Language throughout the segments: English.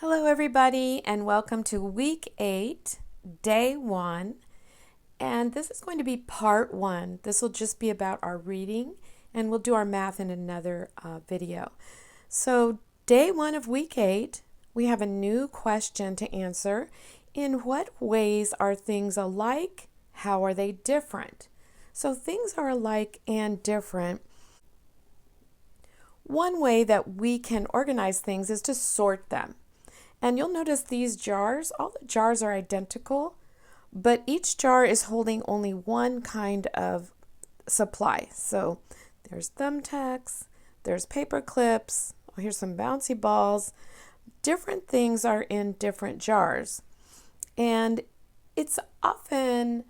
Hello, everybody, and welcome to week 8, day 1. And this is going to be part 1. This will just be about our reading, and we'll do our math in another video. So, day 1 of week 8, we have a new question to answer. In what ways are things alike? How are they different? So, things are alike and different. One way that we can organize things is to sort them. And you'll notice these jars, all the jars are identical, but each jar is holding only one kind of supply. So there's thumbtacks, there's paper clips, oh, here's some bouncy balls. Different things are in different jars. And it's often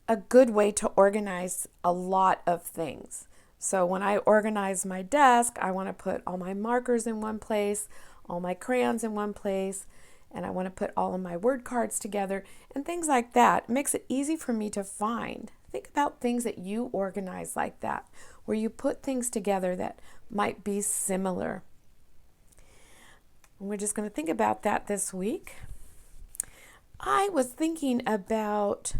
a good way to organize a lot of things. So when I organize my desk, I want to put all my markers in one place, all my crayons in one place, and I want to put all of my word cards together and things like that. It makes it easy for me to find. Think about things that you organize like that, where you put things together that might be similar. And we're just going to think about that this week. I was thinking about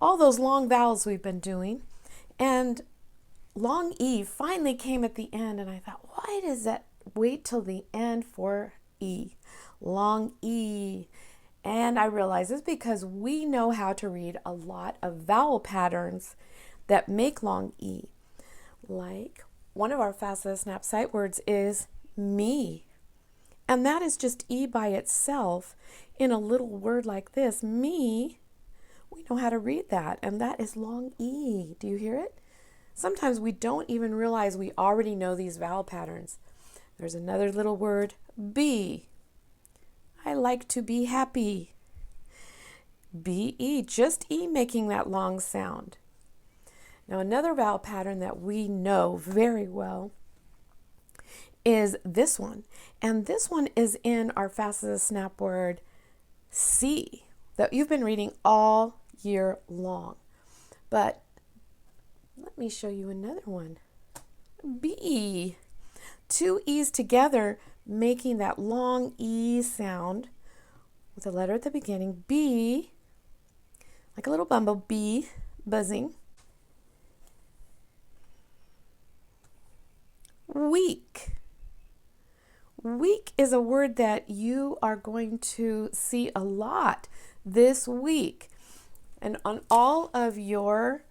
all those long vowels we've been doing, and long E finally came at the end, and I thought, why does that wait till the end for E? Long E. And I realized it's because we know how to read a lot of vowel patterns that make long E. Like one of our fastest snap sight words is me. And that is just E by itself in a little word like this, me. We know how to read that, and that is long E. Do you hear it? Sometimes we don't even realize we already know these vowel patterns. There's another little word, be. I like to be happy. B-E, just E making that long sound. Now another vowel pattern that we know very well is this one. And this one is in our fastest snap word, C, that you've been reading all year long. But let me show you another one. B. Two E's together making that long E sound with a letter at the beginning. B, like a little bumblebee buzzing. Week. Week is a word that you are going to see a lot this week. And on all of your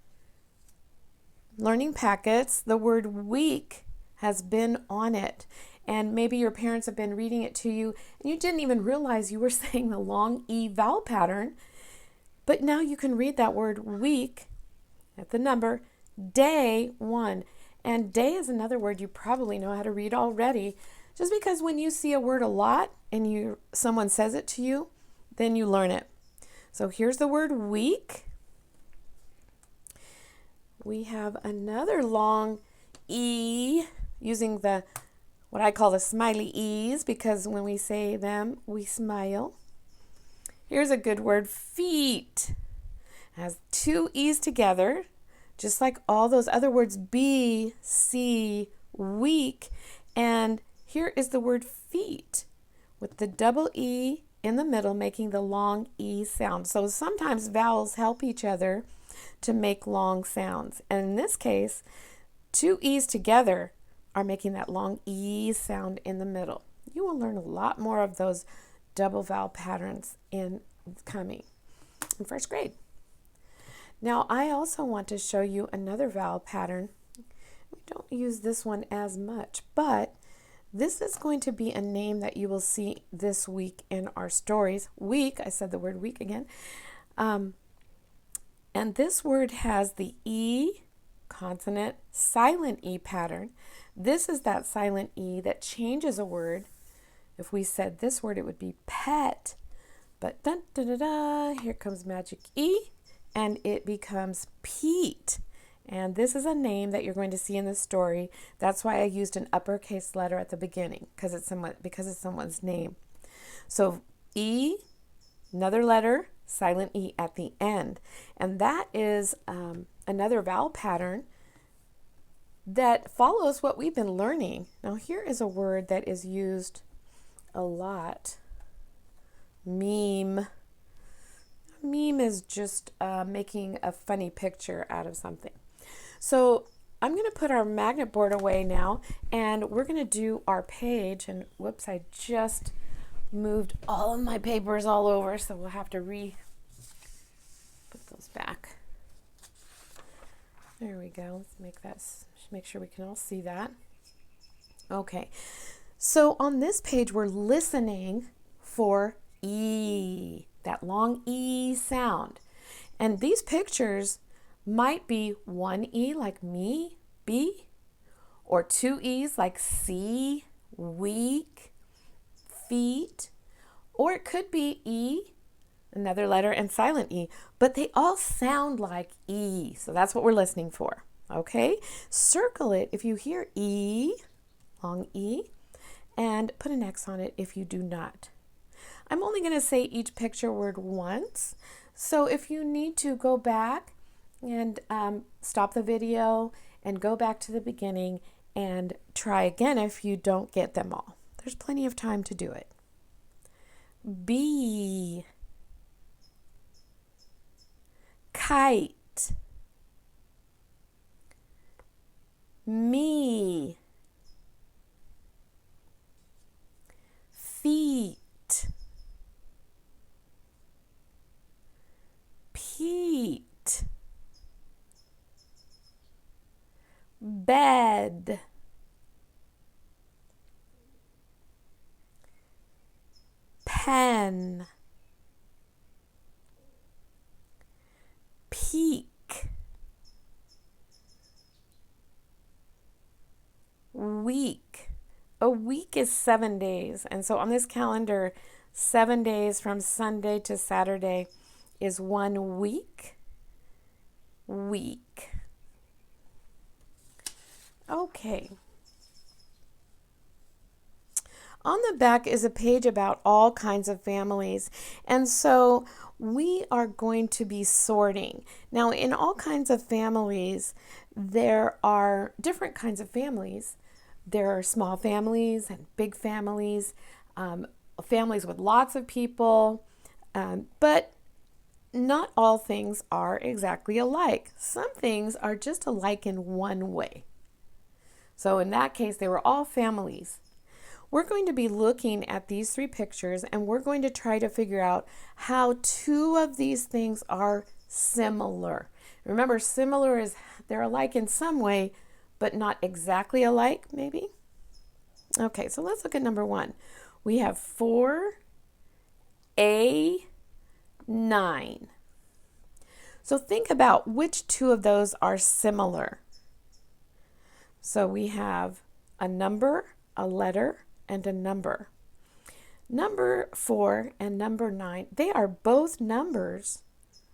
learning packets, the word week has been on it. And maybe your parents have been reading it to you and you didn't even realize you were saying the long E vowel pattern. But now you can read that word week at the number day 1. And day is another word you probably know how to read already. Just because when you see a word a lot and someone says it to you, then you learn it. So here's the word week. We have another long E using what I call the smiley E's, because when we say them, we smile. Here's a good word, feet. It has two E's together, just like all those other words, be, see, week. And here is the word feet with the double E in the middle making the long E sound. So sometimes vowels help each other to make long sounds. And in this case, two E's together are making that long E sound in the middle. You will learn a lot more of those double vowel patterns in first grade. Now, I also want to show you another vowel pattern. We don't use this one as much, but this is going to be a name that you will see this week in our stories. Week, I said the word week again. And this word has the E consonant silent E pattern. This is that silent E that changes a word. If we said this word, it would be pet. But dun, da, da, da, here comes magic E, and it becomes Pete. And this is a name that you're going to see in the story. That's why I used an uppercase letter at the beginning, because it's someone's name. So E, another letter, silent E at the end. And that is another vowel pattern that follows what we've been learning. Now here is a word that is used a lot. Meme. Meme is just making a funny picture out of something. So I'm going to put our magnet board away now, and we're going to do our page. And whoops, I just moved all of my papers all over, so we'll have to put those back. There we go. Let's make sure we can all see that. Okay. So on this page, we're listening for E, that long E sound. And these pictures might be one E like me, B, or two E's like C, week, feet, or it could be E, another letter, and silent E, but they all sound like E. So that's what we're listening for. Okay? Circle it if you hear E, long E, and put an X on it if you do not. I'm only going to say each picture word once. So if you need to go back and stop the video and go back to the beginning and try again if you don't get them all. There's plenty of time to do it. B, kite, me, feet, Pete, bed, pen, peak, week. A week is 7 days, and so on this calendar, 7 days from Sunday to Saturday is 1 week. Week. Okay. On the back is a page about all kinds of families, and so we are going to be sorting. Now, in all kinds of families, there are different kinds of families. There are small families and big families, families with lots of people, but not all things are exactly alike. Some things are just alike in one way. So in that case, they were all families. We're going to be looking at these 3 pictures, and we're going to try to figure out how 2 of these things are similar. Remember, similar is they're alike in some way, but not exactly alike, maybe? Okay, so let's look at number 1. We have 4A, 9. So think about which 2 of those are similar. So we have a number, a letter, and a number. Number 4 and number 9, they are both numbers.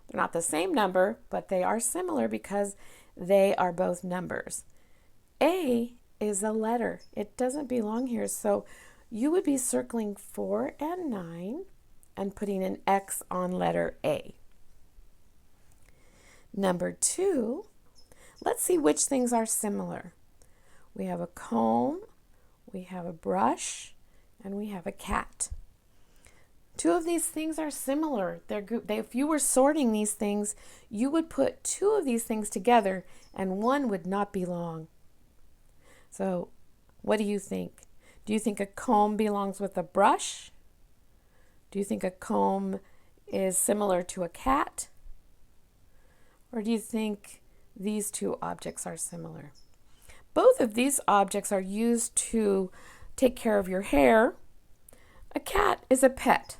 They're not the same number, but they are similar because they are both numbers. A is a letter. It doesn't belong here. So you would be circling 4 and 9 and putting an X on letter A. Number 2, let's see which things are similar. We have a comb, we have a brush, and we have a cat. 2 of these things are similar. If you were sorting these things, you would put 2 of these things together and one would not belong. So what do you think? Do you think a comb belongs with a brush? Do you think a comb is similar to a cat? Or do you think these 2 objects are similar? Both of these objects are used to take care of your hair. A cat is a pet.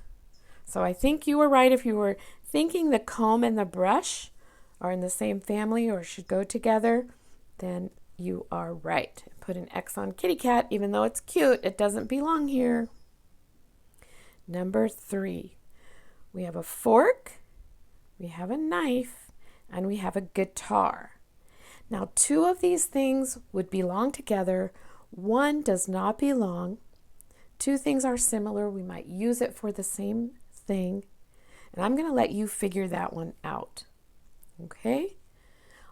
So I think you were right if you were thinking the comb and the brush are in the same family or should go together, then you are right. Put an X on kitty cat, even though it's cute, it doesn't belong here. Number 3, we have a fork, we have a knife, and we have a guitar. Now 2 of these things would belong together. 1 does not belong. 2 things are similar. We might use it for the same thing. And I'm going to let you figure that one out. Okay?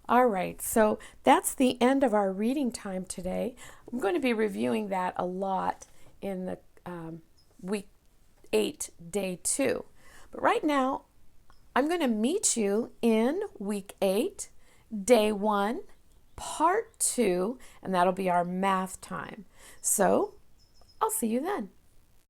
All right, so that's the end of our reading time today. I'm going to be reviewing that a lot in the week 8, day 2. But right now, I'm going to meet you in week 8, day 1, part 2, and that'll be our math time. So I'll see you then.